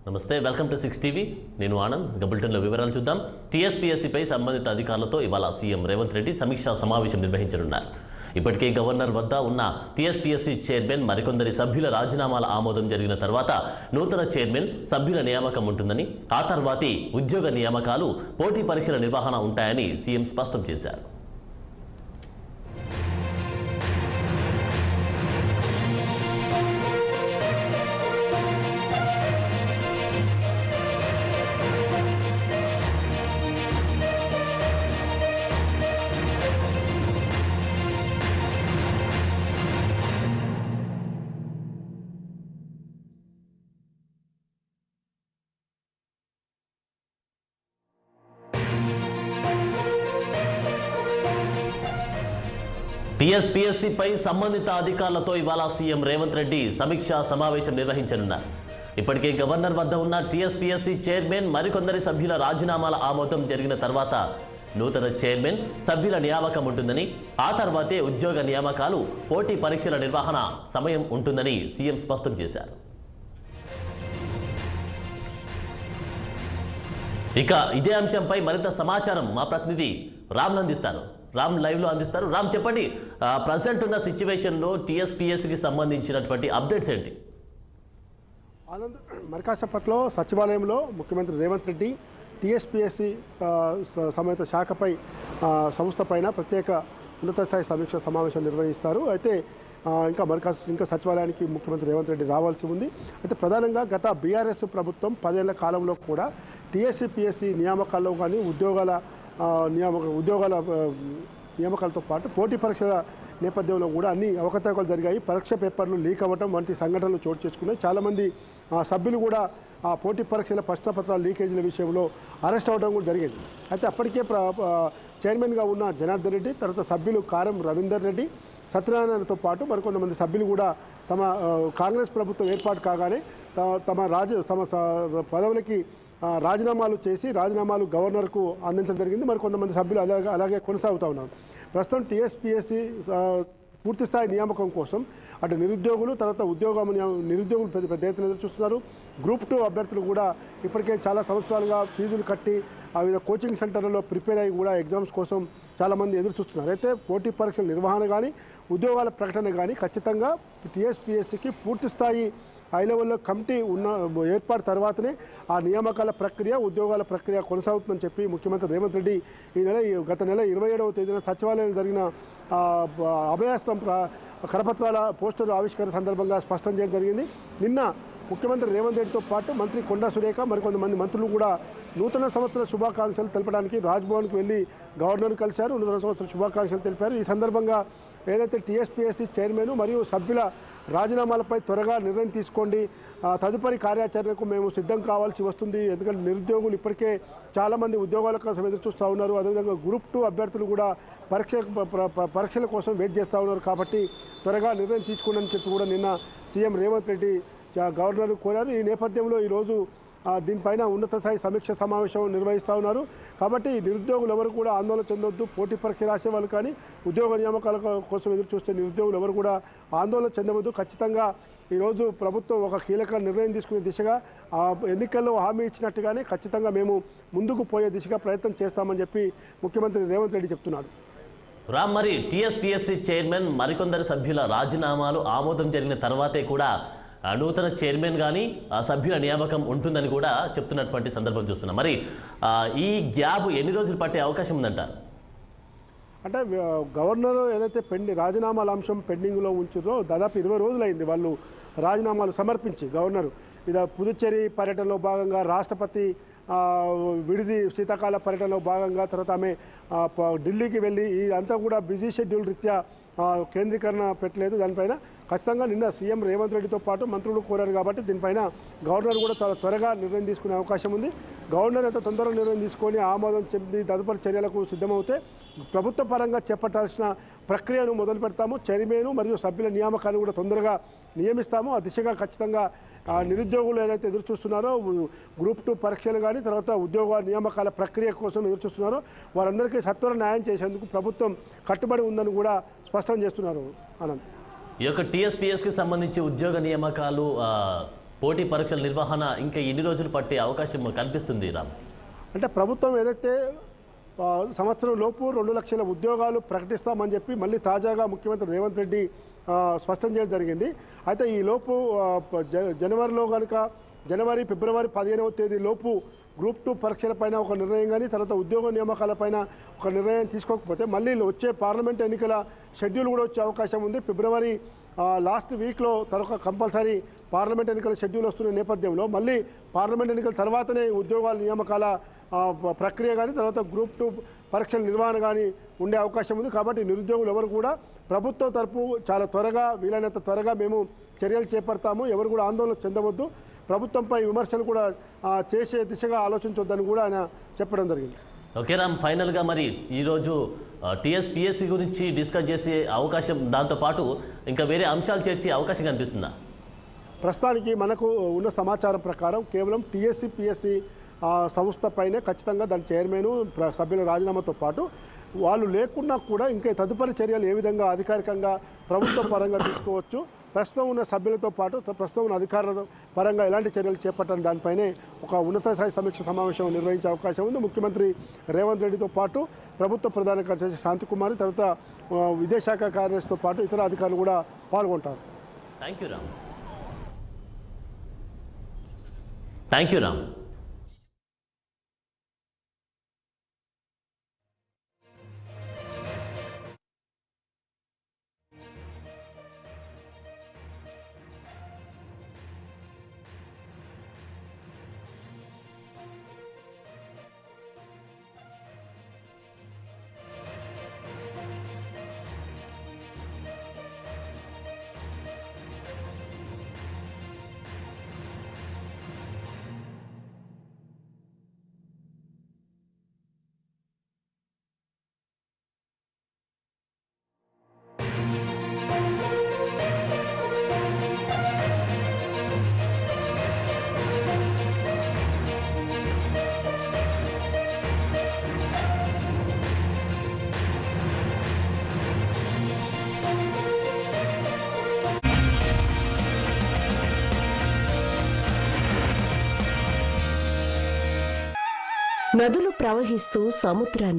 నమస్తే, welcome to 6 TV. నేను ఆనంద్. బులెటిన్లో వివరాలు చూద్దాం. టీఎస్పీఎస్సీపై సంబంధిత అధికారులతో ఇవాళ సీఎం రేవంత్ రెడ్డి సమీక్షా సమావేశం నిర్వహించనున్నారు. ఇప్పటికే గవర్నర్ వద్ద ఉన్న టీఎస్పీఎస్సీ చైర్మన్ మరికొందరి సభ్యుల రాజీనామాల ఆమోదం జరిగిన తర్వాత నూతన చైర్మన్ సభ్యుల నియామకం ఉంటుందని, ఆ తర్వాతే ఉద్యోగ నియామకాలు, పోటీ పరీక్షల నిర్వహణ ఉంటాయని సీఎం స్పష్టం చేశారు. టీఎస్పీఎస్సీపై సంబంధిత అధికారులతో ఇవాళ సీఎం రేవంత్ రెడ్డి సమీక్షా సమావేశం నిర్వహించనున్నారు. ఇప్పటికే గవర్నర్ వద్ద ఉన్న టీఎస్పీఎస్సీ చైర్మన్ మరికొందరి సభ్యుల రాజీనామాల ఆమోదం జరిగిన తర్వాత నూతన చైర్మన్ సభ్యుల నియామకం ఉంటుందని, ఆ తర్వాతే ఉద్యోగ నియామకాలు, పోటీ పరీక్షల నిర్వహణ సమయం ఉంటుందని సీఎం స్పష్టం చేశారు. ఇక ఇదే అంశంపై మరింత సమాచారం మా ప్రతినిధి రామ్ అందిస్తారు. రామ్ లైవ్లో అందిస్తారు. రామ్, చెప్పండి, ప్రజెంట్ ఉన్న సిచ్యువేషన్లో టీఎస్పీఎస్సీకి సంబంధించినటువంటి అప్డేట్స్ ఏంటి? ఆనంద్, మరికాసేపట్లో సచివాలయంలో ముఖ్యమంత్రి రేవంత్ రెడ్డి టీఎస్పీఎస్సీ సంబంధిత శాఖపై సంస్థ పైన ప్రత్యేక ఉన్నత స్థాయి సమీక్ష సమావేశం నిర్వహిస్తారు. అయితే ఇంకా సచివాలయానికి ముఖ్యమంత్రి రేవంత్ రెడ్డి రావాల్సి ఉంది. అయితే ప్రధానంగా గత బీఆర్ఎస్ ప్రభుత్వం 10 ఏళ్ల కాలంలో కూడా టీఎస్పీఎస్సీ నియామకాల్లో కానీ ఉద్యోగాల నియామకాలతో పాటు పోటీ పరీక్షల నేపథ్యంలో కూడా అన్ని అవకతవకలు జరిగాయి. పరీక్ష పేపర్లు లీక్ అవ్వడం వంటి సంఘటనలు చోటు చేసుకున్నాయి. చాలామంది సభ్యులు కూడా ఆ పోటీ పరీక్షల ప్రశ్నపత్రాల లీకేజీల విషయంలో అరెస్ట్ అవ్వడం కూడా జరిగింది. అయితే అప్పటికే చైర్మన్గా ఉన్న జనార్దన్ రెడ్డి, తర్వాత సభ్యులు కారం రవీందర్ రెడ్డి, సత్యనారాయణతో పాటు మరికొంతమంది సభ్యులు కూడా తమ కాంగ్రెస్ ప్రభుత్వం ఏర్పాటు కాగానే తమ పదవులకి రాజీనామాలు చేసి రాజీనామాలు గవర్నర్కు అందించడం జరిగింది. మరికొంతమంది సభ్యులు అలాగే కొనసాగుతూ ఉన్నారు. ప్రస్తుతం టీఎస్పీఎస్సీ పూర్తిస్థాయి నియామకం కోసం అటు నిరుద్యోగులు, తర్వాత నిరుద్యోగులు పెద్ద ఎత్తున ఎదురు చూస్తున్నారు. గ్రూప్ 2 అభ్యర్థులు కూడా ఇప్పటికే చాలా సంవత్సరాలుగా ఫీజులు కట్టి వివిధ కోచింగ్ సెంటర్లలో ప్రిపేర్ అయ్యి కూడా ఎగ్జామ్స్ కోసం చాలామంది ఎదురు చూస్తున్నారు. అయితే పోటీ పరీక్షల నిర్వహణ కానీ ఉద్యోగాల ప్రకటన కానీ ఖచ్చితంగా టీఎస్పీఎస్సీకి పూర్తిస్థాయి హై లెవెల్లో కమిటీ ఏర్పాటు తర్వాతనే ఆ నియామకాల ప్రక్రియ, ఉద్యోగాల ప్రక్రియ కొనసాగుతుందని చెప్పి ముఖ్యమంత్రి రేవంత్ రెడ్డి గత నెల 27వ తేదీన సచివాలయంలో జరిగిన అభయాస్తం కరపత్రాల పోస్టర్ ఆవిష్కరణ సందర్భంగా స్పష్టం చేయడం జరిగింది. నిన్న ముఖ్యమంత్రి రేవంత్ రెడ్డితో పాటు మంత్రి కొండా సురేఖ, మరికొంతమంది మంత్రులు కూడా నూతన సంవత్సర శుభాకాంక్షలు తెలపడానికి రాజ్భవన్కి వెళ్ళి గవర్నర్ను కలిశారు. నూతన సంవత్సర శుభాకాంక్షలు తెలిపారు. ఈ సందర్భంగా ఏదైతే టీఎస్పీఎస్సీ చైర్మన్ మరియు సభ్యుల రాజీనామాలపై త్వరగా నిర్ణయం తీసుకోండి, తదుపరి కార్యాచరణకు మేము సిద్ధం కావాల్సి వస్తుంది. ఎందుకంటే నిరుద్యోగులు ఇప్పటికే చాలామంది ఉద్యోగాల కోసం ఎదురు చూస్తూ ఉన్నారు. అదేవిధంగా గ్రూప్ 2 అభ్యర్థులు కూడా పరీక్షల కోసం వెయిట్ చేస్తూ ఉన్నారు. కాబట్టి త్వరగా నిర్ణయం తీసుకోండి అని చెప్పి కూడా నిన్న సీఎం రేవంత్ రెడ్డి గవర్నర్ కోరారు. ఈ నేపథ్యంలో ఈరోజు దీనిపైన ఉన్నత స్థాయి సమీక్ష సమావేశం నిర్వహిస్తూ ఉన్నారు. కాబట్టి నిరుద్యోగులు ఎవరు కూడా ఆందోళన చెందొద్దు. పోటీ పరీక్ష రాసే వాళ్ళు కానీ ఉద్యోగ నియామకాల కోసం ఎదురు చూస్తే నిరుద్యోగులు ఎవరు కూడా ఆందోళన చెందవద్దు. ఖచ్చితంగా ఈరోజు ప్రభుత్వం ఒక కీలక నిర్ణయం తీసుకునే దిశగా ఎన్నికల్లో హామీ ఇచ్చినట్టుగానే ఖచ్చితంగా మేము ముందుకు పోయే దిశగా ప్రయత్నం చేస్తామని చెప్పి ముఖ్యమంత్రి రేవంత్ రెడ్డి చెప్తున్నాడు. రామ్, మరి టీఎస్పీఎస్సీ చైర్మన్ మరికొందరు సభ్యుల రాజీనామాలు ఆమోదం జరిగిన తర్వాతే కూడా నూతన చైర్మన్ కానీ సభ్యుల నియామకం ఉంటుందని కూడా చెప్తున్నటువంటి సందర్భం చూస్తున్నాం. మరి ఈ గ్యాప్ ఎన్ని రోజులు పట్టే అవకాశం ఉందంటారు? అంటే గవర్నర్ ఏదైతే రాజీనామాల అంశం పెండింగ్లో ఉంచారో దాదాపు 20 రోజులు అయింది వాళ్ళు రాజీనామాలు సమర్పించి. గవర్నర్ పుదుచ్చేరి పర్యటనలో భాగంగా, రాష్ట్రపతి విడిది శీతాకాల పర్యటనలో భాగంగా, తర్వాత ఆమె ఢిల్లీకి వెళ్ళి ఇదంతా కూడా బిజీ షెడ్యూల్ రీత్యా కేంద్రీకరణ పెట్టలేదు. దానిపైన ఖచ్చితంగా నిన్న సీఎం రేవంత్ రెడ్డితో పాటు మంత్రులు కోరారు. కాబట్టి దీనిపైన గవర్నర్ కూడా త్వరగా నిర్ణయం తీసుకునే అవకాశం ఉంది. గవర్నర్ ఎంత తొందరగా నిర్ణయం తీసుకొని ఆమోదం చెంది తదుపరి చర్యలకు సిద్ధమవుతే ప్రభుత్వ పరంగా చేపట్టాల్సిన ప్రక్రియను మొదలు పెడతాము. చైర్మన్ మరియు సభ్యుల నియామకాన్ని కూడా తొందరగా నియమిస్తాము. ఆ దిశగా ఖచ్చితంగా నిరుద్యోగులు ఏదైతే ఎదురు చూస్తున్నారో గ్రూప్ 2 పరీక్షలు కానీ తర్వాత ఉద్యోగ నియామకాల ప్రక్రియ కోసం ఎదురు చూస్తున్నారో వారందరికీ సత్వర న్యాయం చేసేందుకు ప్రభుత్వం కట్టుబడి ఉందని కూడా స్పష్టం చేస్తున్నారు. ఆనంద్, ఈ యొక్క టీఎస్పీఎస్కి సంబంధించి ఉద్యోగ నియామకాలు పోటీ పరీక్షల నిర్వహణ ఇంకా ఎన్ని రోజులు పట్టే అవకాశం కనిపిస్తుంది రామ్? అంటే ప్రభుత్వం ఏదైతే సంవత్సరం లోపు 2 లక్షల ఉద్యోగాలు ప్రకటిస్తామని చెప్పి మళ్ళీ తాజాగా ముఖ్యమంత్రి రేవంత్ రెడ్డి స్పష్టం చేయడం జరిగింది. అయితే ఈ లోపు జనవరిలో కనుక జనవరి ఫిబ్రవరి 15వ తేదీ లోపు గ్రూప్ 2 పరీక్షలపైన ఒక నిర్ణయం కానీ తర్వాత ఉద్యోగ నియామకాలపైన ఒక నిర్ణయం తీసుకోకపోతే మళ్ళీ వచ్చే పార్లమెంట్ ఎన్నికల షెడ్యూల్ కూడా వచ్చే అవకాశం ఉంది. ఫిబ్రవరి లాస్ట్ వీక్లో తర్వాత కంపల్సరీ పార్లమెంట్ ఎన్నికల షెడ్యూల్ వస్తున్న నేపథ్యంలో మళ్ళీ పార్లమెంట్ ఎన్నికల తర్వాతనే ఉద్యోగాల నియామకాల ప్రక్రియ కానీ తర్వాత గ్రూప్ 2 పరీక్షల నిర్వహణ కానీ ఉండే అవకాశం ఉంది. కాబట్టి నిరుద్యోగులు ఎవరు కూడా ప్రభుత్వం తరపు చాలా త్వరగా వీలైనంత త్వరగా మేము చర్యలు చేపడతాము, ఎవరు కూడా ఆందోళన చెందవద్దు, ప్రభుత్వంపై విమర్శలు కూడా చేసే దిశగా ఆలోచించొద్దని కూడా ఆయన చెప్పడం జరిగింది. ఓకే రామ్, ఫైనల్గా మరి ఈరోజు టీఎస్పీఎస్సీ గురించి డిస్కస్ చేసే అవకాశం, దాంతోపాటు ఇంకా వేరే అంశాలు చేర్చే అవకాశం కనిపిస్తుందా? ప్రస్తుతానికి మనకు ఉన్న సమాచారం ప్రకారం కేవలం టీఎస్పీఎస్సీ సంస్థ పైనే ఖచ్చితంగా దాని చైర్మన్ సభ్యుల రాజీనామాతో పాటు వాళ్ళు లేకున్నా కూడా ఇంకా తదుపరి చర్యలు ఏ విధంగా అధికారికంగా ప్రభుత్వ పరంగా తీసుకోవచ్చు, ప్రస్తుతం ఉన్న సభ్యులతో పాటు ప్రస్తుతం ఉన్న అధికారుల పరంగా ఎలాంటి చర్యలు చేపట్టాలని దానిపైనే ఒక ఉన్నత స్థాయి సమీక్ష సమావేశం నిర్వహించే అవకాశం ఉంది. ముఖ్యమంత్రి రేవంత్ రెడ్డితో పాటు ప్రభుత్వ ప్రధాన కార్యదర్శి శాంతికుమారి తర్వాత విదేశాఖ కార్యదర్శితో పాటు ఇతర అధికారులు కూడా పాల్గొంటారు. Thank you Ram. నదులు ప్రవహిస్తూ సముద్రాన్ని